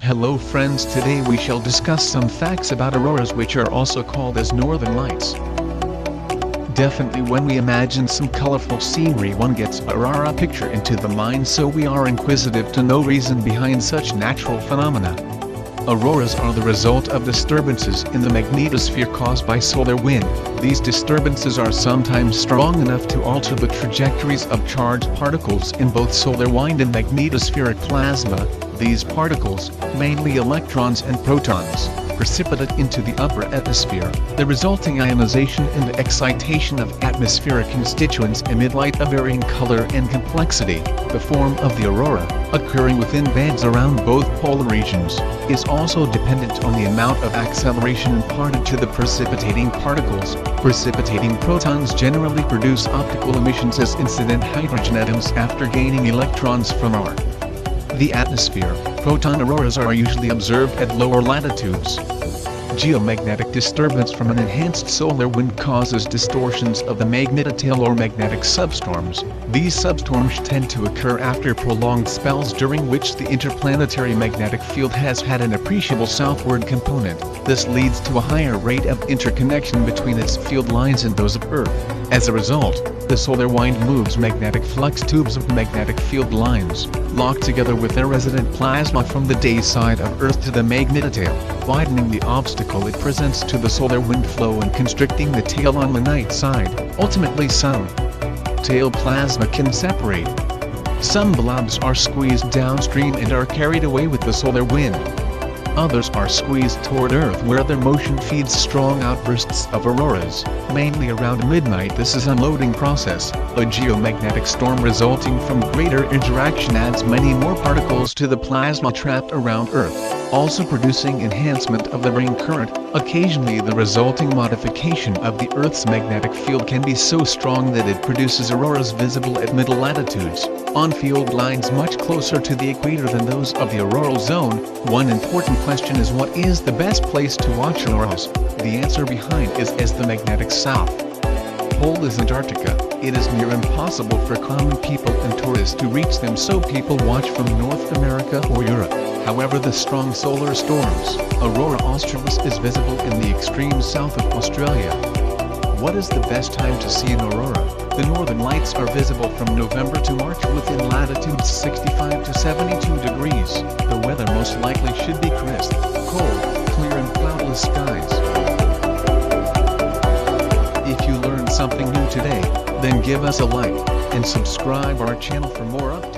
Hello friends, today we shall discuss some facts about auroras, which are also called as northern lights. Definitely when we imagine some colorful scenery one gets an aurora picture into the mind, so we are inquisitive to know reason behind such natural phenomena. Auroras are the result of disturbances in the magnetosphere caused by solar wind. These disturbances are sometimes strong enough to alter the trajectories of charged particles in both solar wind and magnetospheric plasma. These particles, mainly electrons and protons, precipitate into the upper atmosphere. The resulting ionization and excitation of atmospheric constituents emit light of varying color and complexity. The form of the aurora, occurring within bands around both polar regions, is also dependent on the amount of acceleration imparted to the precipitating particles. Precipitating protons generally produce optical emissions as incident hydrogen atoms after gaining electrons from the atmosphere. Proton auroras are usually observed at lower latitudes. Geomagnetic disturbance from an enhanced solar wind causes distortions of the magnetotail or magnetic substorms. These substorms tend to occur after prolonged spells during which the interplanetary magnetic field has had an appreciable southward component. This leads to a higher rate of interconnection between its field lines and those of Earth. As a result, the solar wind moves magnetic flux tubes of magnetic field lines, locked together with their resident plasma from the day side of Earth to the magnetotail, widening the obstacle it presents to the solar wind flow and constricting the tail on the night side. Ultimately, some tail plasma can separate. Some blobs are squeezed downstream and are carried away with the solar wind. Others are squeezed toward Earth, where their motion feeds strong outbursts of auroras, mainly around midnight. This is an unloading process. A geomagnetic storm resulting from greater interaction adds many more particles to the plasma trapped around Earth, also producing enhancement of the ring current. Occasionally the resulting modification of the Earth's magnetic field can be so strong that it produces auroras visible at middle latitudes, on field lines much closer to the equator than those of the auroral zone. One important question is, what is the best place to watch auroras? The answer behind is the magnetic south pole is Antarctica. It is near impossible for common people and tourists to reach them, so people watch from North America or Europe. However, the strong solar storms, Aurora Australis, is visible in the extreme south of Australia. What is the best time to see an aurora? The northern lights are visible from November to March within latitudes 65 to 72 degrees. The weather most likely should be crisp, cold, clear and cloudless skies. If you learned something new today, then give us a like, and subscribe our channel for more updates.